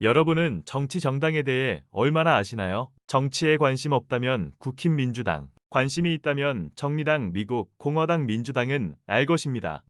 여러분은 정치 정당에 대해 얼마나 아시나요? 정치에 관심 없다면 국힘민주당, 관심이 있다면 정의당, 미국 공화당 민주당은 알 것입니다.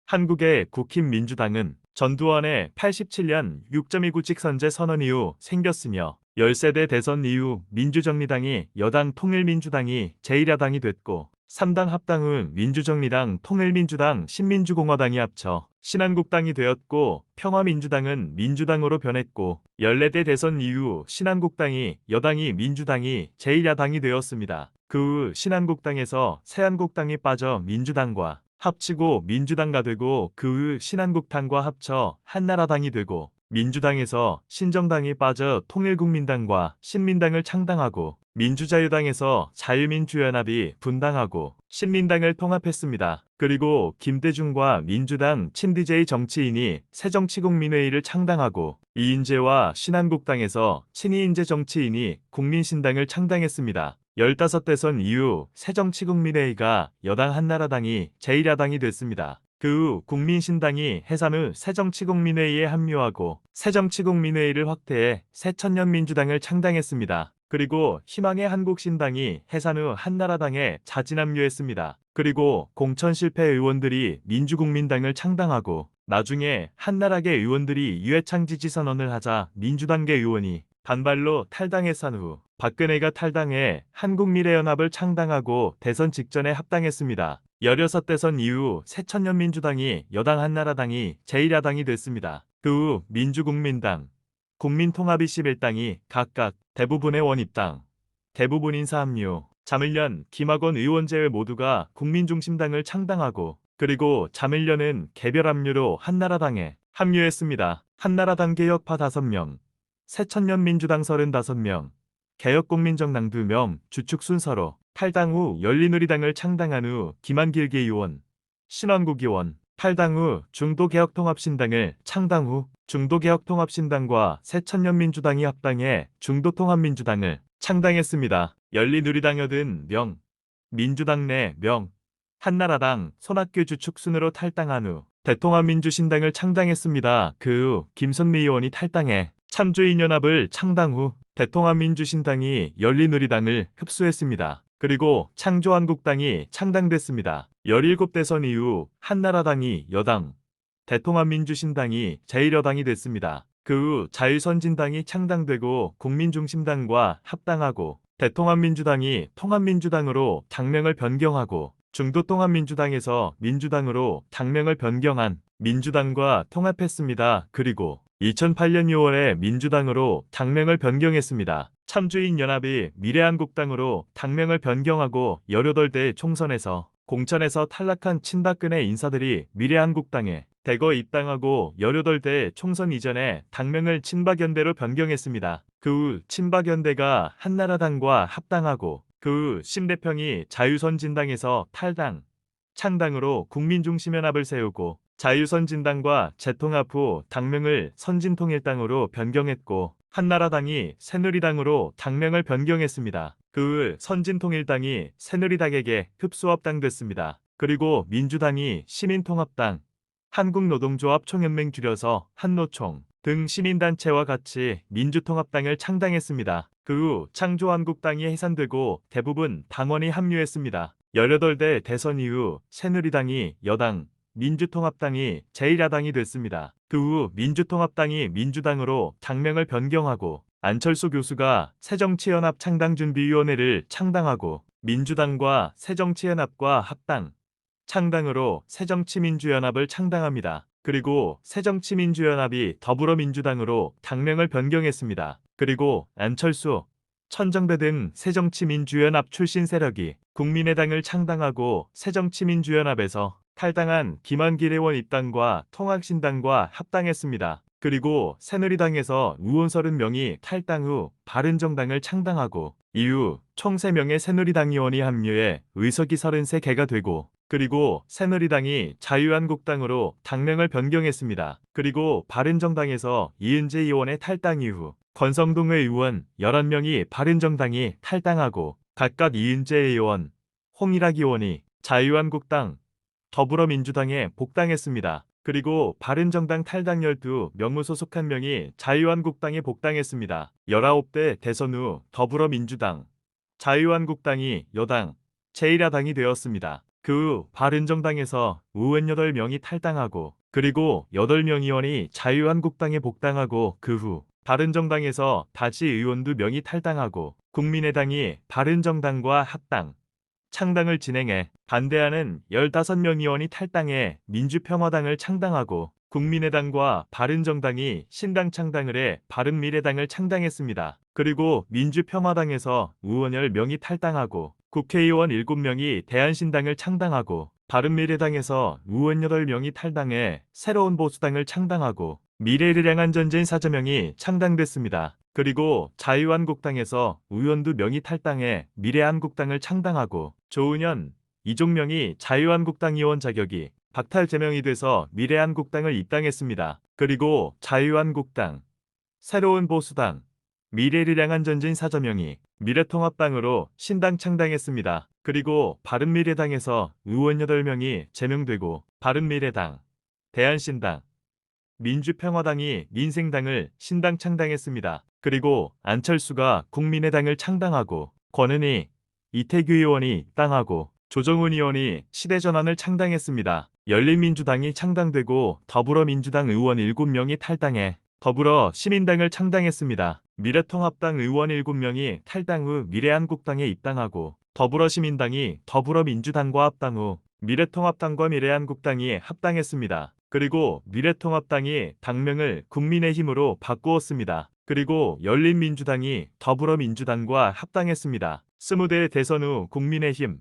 한국의 국힘민주당은 전두환의 87년 6.29 직선제 선언 이후 생겼으며 13대 대선 이후 민주정의당이 여당 통일민주당이 제1야당이 됐고 3당 합당 후 민주정의당, 통일민주당, 신민주공화당이 합쳐 신한국당이 되었고 평화민주당은 민주당으로 변했고 14대 대선 이후 신한국당이 여당이 민주당이 제1야당이 되었습니다. 그 후 신한국당에서 새한국당이 빠져 민주당과 합치고 민주당가 되고 그 후 신한국당과 합쳐 한나라당이 되고 민주당에서 신정당이 빠져 통일국민당과 신민당을 창당하고 민주자유당에서 자유민주연합이 분당하고 신민당을 통합했습니다. 그리고 김대중과 민주당 친DJ 정치인이 새정치국민회의를 창당하고 이인재와 신한국당에서 친이인재 정치인이 국민신당을 창당했습니다. 15대선 이후 새정치국민회의가 여당 한나라당이 제1야당이 됐습니다. 그 후 국민신당이 해산 후 새정치국민회의에 합류하고 새정치국민회의를 확대해 새천년민주당을 창당했습니다. 그리고 희망의 한국신당이 해산 후 한나라당에 자진합류했습니다. 그리고 공천 실패 의원들이 민주국민당을 창당하고 나중에 한나라계 의원들이 유해창 지지 선언을 하자 민주당계 의원이 반발로 탈당해산 후 박근혜가 탈당해 한국미래연합을 창당하고 대선 직전에 합당했습니다. 16대선 이후 새천년민주당이 여당 한나라당이 제1야당이 됐습니다. 그 후 민주국민당, 국민통합21당이 각각 대부분의 원입당, 대부분 인사합류, 자밀련, 김학원 의원 제외 모두가 국민중심당을 창당하고 그리고 자밀련은 개별 합류로 한나라당에 합류했습니다. 한나라당 개혁파 5명, 새천년민주당 35명, 개혁국민정당 2명 주축 순서로 탈당 후 열린우리당을 창당한 후 김한길 의원, 신원국 의원, 탈당 후 중도개혁통합신당을 창당 후 중도개혁통합신당과 새천년민주당이 합당해 중도통합민주당을 창당했습니다. 열린우리당 80명, 민주당 4명, 한나라당 손학규 주축 순으로 탈당한 후 대통합민주신당을 창당했습니다. 그 후 김선미 의원이 탈당해 참주인연합을 창당 후 대통합민주신당이 열린우리당을 흡수했습니다. 그리고 창조한국당이 창당됐습니다. 17대선 이후 한나라당이 여당, 대통합민주신당이 제1여당이 됐습니다. 그 후 자유선진당이 창당되고 국민중심당과 합당하고 대통합민주당이 통합민주당으로 당명을 변경하고 중도통합민주당에서 민주당으로 당명을 변경한 민주당과 통합했습니다. 그리고 2008년 6월에 민주당으로 당명을 변경했습니다. 참주인연합이 미래한국당으로 당명을 변경하고 18대 총선에서 공천에서 탈락한 친박근혜 인사들이 미래한국당에 대거 입당하고 18대 총선 이전에 당명을 친박연대로 변경했습니다. 그 후 친박연대가 한나라당과 합당하고 그 후 심대평이 자유선진당에서 탈당, 창당으로 국민중심연합을 세우고 자유선진당과 재통합 후 당명을 선진통일당으로 변경했고 한나라당이 새누리당으로 당명을 변경했습니다. 그 후 선진통일당이 새누리당에게 흡수합당됐습니다. 그리고 민주당이 시민통합당, 한국노동조합 총연맹 줄여서 한노총 등 시민단체와 같이 민주통합당을 창당했습니다. 그 후 창조한국당이 해산되고 대부분 당원이 합류했습니다. 18대 대선 이후 새누리당이 여당, 민주통합당이 제1야당이 됐습니다. 그 후 민주통합당이 민주당으로 당명을 변경하고 안철수 교수가 새정치연합 창당준비위원회를 창당하고 민주당과 새정치연합과 합당, 창당으로 새정치민주연합을 창당합니다. 그리고 새정치민주연합이 더불어민주당으로 당명을 변경했습니다. 그리고 안철수, 천정배 등 새정치민주연합 출신 세력이 국민의당을 창당하고 새정치민주연합에서 탈당한 김한길 의원 입당과 통합신당과 합당했습니다. 그리고 새누리당에서 의원 30명이 탈당 후 바른정당을 창당하고 이후 총 3명의 새누리당 의원이 합류해 의석이 33개가 되고 그리고 새누리당이 자유한국당으로 당명을 변경했습니다. 그리고 바른정당에서 이은재 의원의 탈당 이후 권성동의 의원 11명이 바른정당이 탈당하고 각각 이은재 의원, 홍일학 의원이 자유한국당, 더불어민주당에 복당했습니다. 그리고 바른정당 탈당 12명무 소속 1명이 자유한국당에 복당했습니다. 19대 대선 후 더불어민주당, 자유한국당이 여당, 제1야당이 되었습니다. 그 후 바른정당에서 의원 8명이 탈당하고 그리고 8명 의원이 자유한국당에 복당하고 그 후 바른정당에서 다시 의원 2명이 탈당하고 국민의당이 바른정당과 합당, 창당을 진행해 반대하는 15명 의원이 탈당해 민주평화당을 창당하고 국민의당과 바른정당이 신당 창당을 해 바른미래당을 창당했습니다. 그리고 민주평화당에서 의원 10명이 탈당하고 국회의원 7명이 대한신당을 창당하고 바른미래당에서 의원 8명이 탈당해 새로운 보수당을 창당하고 미래를 향한 전쟁 4조명이 창당됐습니다. 그리고 자유한국당에서 의원 2명이 탈당해 미래한국당을 창당하고 조은현, 이종명이 자유한국당 의원 자격이 박탈 제명이 돼서 미래한국당을 입당했습니다. 그리고 자유한국당, 새로운 보수당, 미래를 향한 전진 4조명이 미래통합당으로 신당 창당했습니다. 그리고 바른미래당에서 의원 8명이 제명되고 바른미래당, 대한신당, 민주평화당이 민생당을 신당 창당했습니다. 그리고 안철수가 국민의당을 창당하고 권은희, 이태규 의원이 입당하고 조정훈 의원이 시대전환을 창당했습니다. 열린민주당이 창당되고 더불어민주당 의원 7명이 탈당해 더불어시민당을 창당했습니다. 미래통합당 의원 7명이 탈당 후 미래한국당에 입당하고 더불어시민당이 더불어민주당과 합당 후 미래통합당과 미래한국당이 합당했습니다. 그리고 미래통합당이 당명을 국민의힘으로 바꾸었습니다. 그리고 열린민주당이 더불어민주당과 합당했습니다. 20대 대선 후 국민의힘,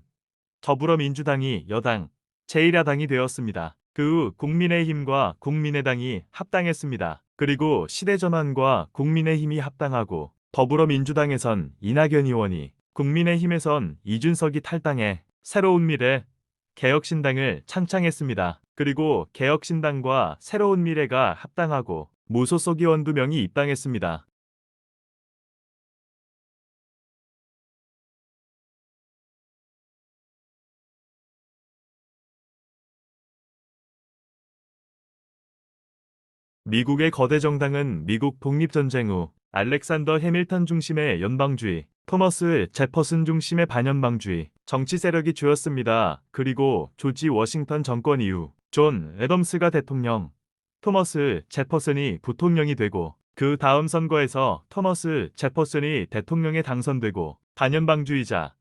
더불어민주당이 여당, 제1야당이 되었습니다. 그 후 국민의힘과 국민의당이 합당했습니다. 그리고 시대전환과 국민의힘이 합당하고 더불어민주당에선 이낙연 의원이 국민의힘에선 이준석이 탈당해 새로운 미래, 개혁신당을 창창했습니다. 그리고 개혁신당과 새로운 미래가 합당하고 무소속 의원 2명이 입당했습니다. 미국의 거대 정당은 미국 독립전쟁 후 알렉산더 해밀턴 중심의 연방주의, 토머스 제퍼슨 중심의 반연방주의 정치 세력이 주였습니다. 그리고 조지 워싱턴 정권 이후 존 애덤스가 대통령, 토머스 제퍼슨이 부통령이 되고 그 다음 선거에서 토머스 제퍼슨이 대통령에 당선되고 반연방주의자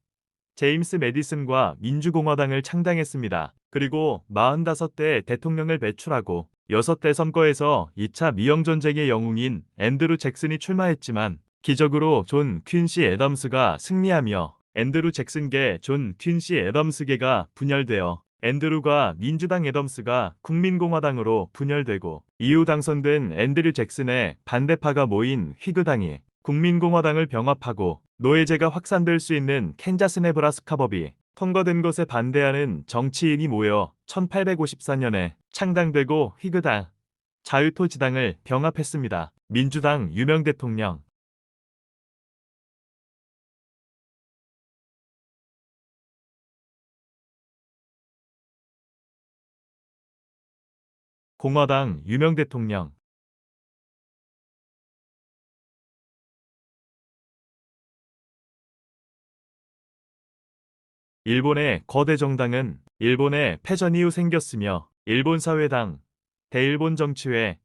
제임스 매디슨과 민주공화당을 창당했습니다. 그리고 45대 대통령을 배출하고 6대 선거에서 2차 미영전쟁의 영웅인 앤드루 잭슨이 출마했지만 기적으로 존 퀸시 애덤스가 승리하며 앤드루 잭슨계 존 퀸시 애덤스계가 분열되어 앤드루가 민주당 애덤스가 국민공화당으로 분열되고 이후 당선된 앤드류 잭슨의 반대파가 모인 휘그당이 국민공화당을 병합하고 노예제가 확산될 수 있는 캔자스 네브라스카 법이 통과된 것에 반대하는 정치인이 모여 1854년에 창당되고 휘그당, 자유토지당을 병합했습니다. 민주당 유명 대통령 공화당 유명 대통령 일본의 거대 정당은 일본의 패전 이후 생겼으며 일본사회당, 대일본정치회,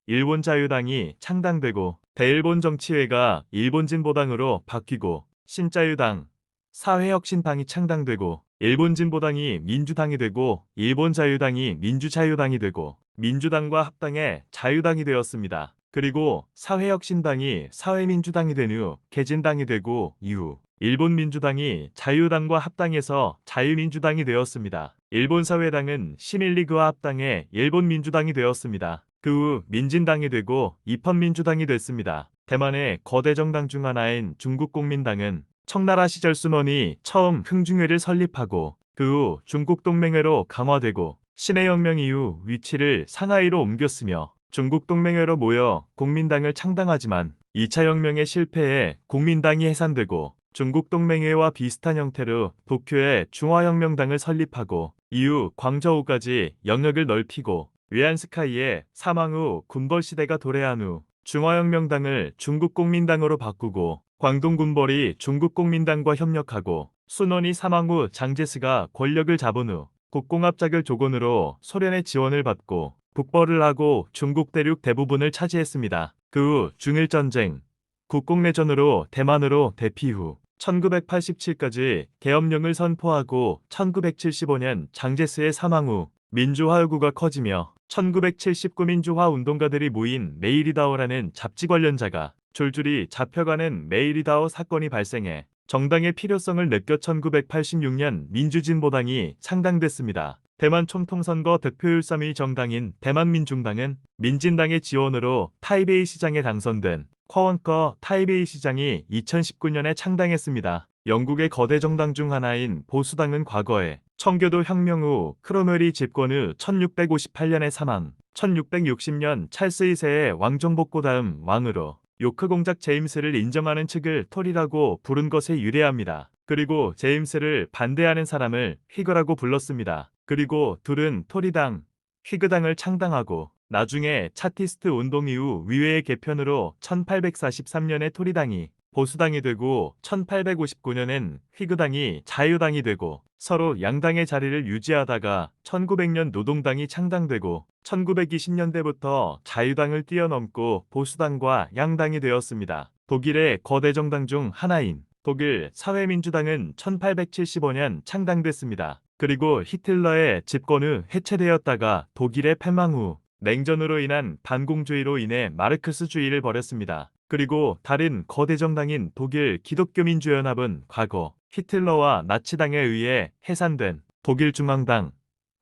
일본자유당이 창당되고 대일본정치회가 일본진보당으로 바뀌고 신자유당, 사회혁신당이 창당되고 일본진보당이 민주당이 되고 일본자유당이 민주자유당이 되고 민주당과 합당해 자유당이 되었습니다. 그리고 사회혁신당이 사회민주당이 된 후 개진당이 되고 이후 일본민주당이 자유당과 합당해서 자유민주당이 되었습니다. 일본사회당은 시민리그와 합당해 일본민주당이 되었습니다. 그 후 민진당이 되고 입헌민주당이 됐습니다. 대만의 거대 정당 중 하나인 중국국민당은 청나라 시절 순원이 처음 흥중회를 설립하고 그 후 중국동맹회로 강화되고 신해혁명 이후 위치를 상하이로 옮겼으며 중국동맹회로 모여 국민당을 창당하지만 2차 혁명의 실패에 국민당이 해산되고 중국동맹회와 비슷한 형태로 도쿄에 중화혁명당을 설립하고 이후 광저우까지 영역을 넓히고 위안스카이의 사망 후 군벌 시대가 도래한 후 중화혁명당을 중국국민당으로 바꾸고 광동군벌이 중국국민당과 협력하고 순원이 사망 후 장제스가 권력을 잡은 후 국공합작을 조건으로 소련의 지원을 받고 북벌을 하고 중국 대륙 대부분을 차지했습니다. 그 후 중일전쟁, 국공내전으로 대만으로 대피 후 1987까지 계엄령을 선포하고 1975년 장제스의 사망 후 민주화 요구가 커지며 1979 민주화 운동가들이 모인 메이리다오라는 잡지 관련자가 줄줄이 잡혀가는 메이리다오 사건이 발생해 정당의 필요성을 느껴 1986년 민주진보당이 창당됐습니다. 대만 총통선거 득표율 3위 정당인 대만민중당은 민진당의 지원으로 타이베이 시장에 당선된 쿼원커 타이베이 시장이 2019년에 창당했습니다. 영국의 거대 정당 중 하나인 보수당은 과거에 청교도 혁명 후 크로멜이 집권 후 1658년에 사망, 1660년 찰스 2세의 왕정 복고 다음 왕으로 요크 공작 제임스를 인정하는 측을 토리라고 부른 것에 유래합니다. 그리고 제임스를 반대하는 사람을 휘그라고 불렀습니다. 그리고 둘은 토리당, 휘그당을 창당하고 나중에 차티스트 운동 이후 위회의 개편으로 1843년에 토리당이 보수당이 되고 1859년엔 휘그당이 자유당이 되고 서로 양당의 자리를 유지하다가 1900년 노동당이 창당되고 1920년대부터 자유당을 뛰어넘고 보수당과 양당이 되었습니다. 독일의 거대 정당 중 하나인 독일 사회민주당은 1875년 창당됐습니다. 그리고 히틀러의 집권 후 해체되었다가 독일의 패망 후 냉전으로 인한 반공주의로 인해 마르크스주의를 버렸습니다. 그리고 다른 거대 정당인 독일 기독교민주연합은 과거 히틀러와 나치당에 의해 해산된 독일 중앙당,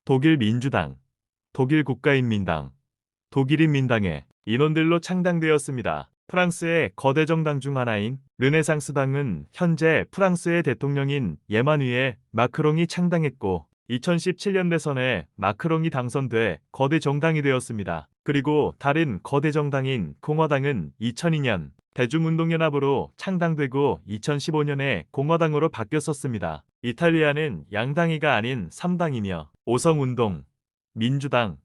독일 민주당, 독일 국가인민당, 독일인민당의 인원들로 창당되었습니다. 프랑스의 거대 정당 중 하나인 르네상스당은 현재 프랑스의 대통령인 예마뉘에 마크롱이 창당했고 2017년 대선에 마크롱이 당선돼 거대 정당이 되었습니다. 그리고 다른 거대 정당인 공화당은 2002년 대중운동연합으로 창당되고 2015년에 공화당으로 바뀌었었습니다. 이탈리아는 양당이가 아닌 3당이며 오성운동, 민주당,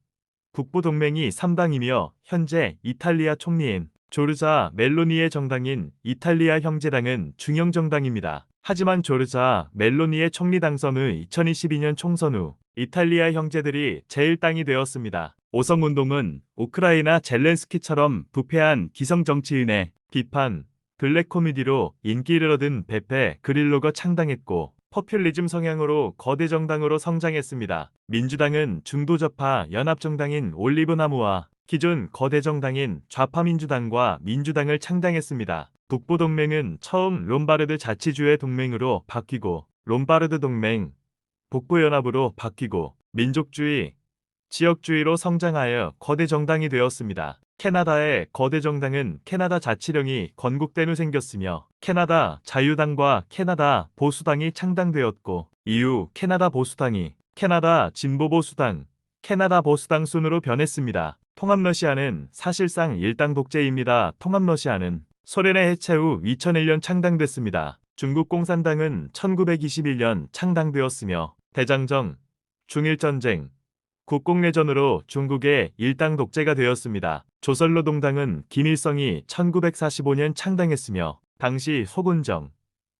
북부동맹이 3당이며 현재 이탈리아 총리인 조르자 멜로니의 정당인 이탈리아 형제당은 중형정당입니다. 하지만 조르자 멜로니의 총리 당선 후 2022년 총선 후 이탈리아 형제들이 제1당이 되었습니다. 오성운동은 우크라이나 젤렌스키처럼 부패한 기성정치인의 비판, 블랙 코미디로 인기를 얻은 베페 그릴로가 창당했고 포퓰리즘 성향으로 거대 정당으로 성장했습니다. 민주당은 중도좌파 연합정당인 올리브나무와 기존 거대 정당인 좌파민주당과 민주당을 창당했습니다. 북부동맹은 처음 롬바르드 자치주의 동맹으로 바뀌고 롬바르드 동맹, 북부연합으로 바뀌고 민족주의, 지역주의로 성장하여 거대 정당이 되었습니다. 캐나다의 거대 정당은 캐나다 자치령이 건국된 후 생겼으며 캐나다 자유당과 캐나다 보수당이 창당되었고 이후 캐나다 보수당이 캐나다 진보보수당, 캐나다 보수당 순으로 변했습니다. 통합러시아는 사실상 일당 독재입니다. 통합러시아는 소련의 해체 후 2001년 창당됐습니다. 중국공산당은 1921년 창당되었으며 대장정, 중일전쟁, 국공내전으로 중국의 일당 독재가 되었습니다. 조선노동당은 김일성이 1945년 창당했으며 당시 소군정,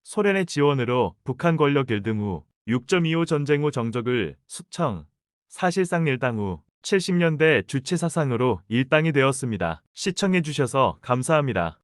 소련의 지원으로 북한 권력 일등 후 6.25 전쟁 후 정적을 숙청, 사실상 일당 후 70년대 주체 사상으로 일당이 되었습니다. 시청해주셔서 감사합니다.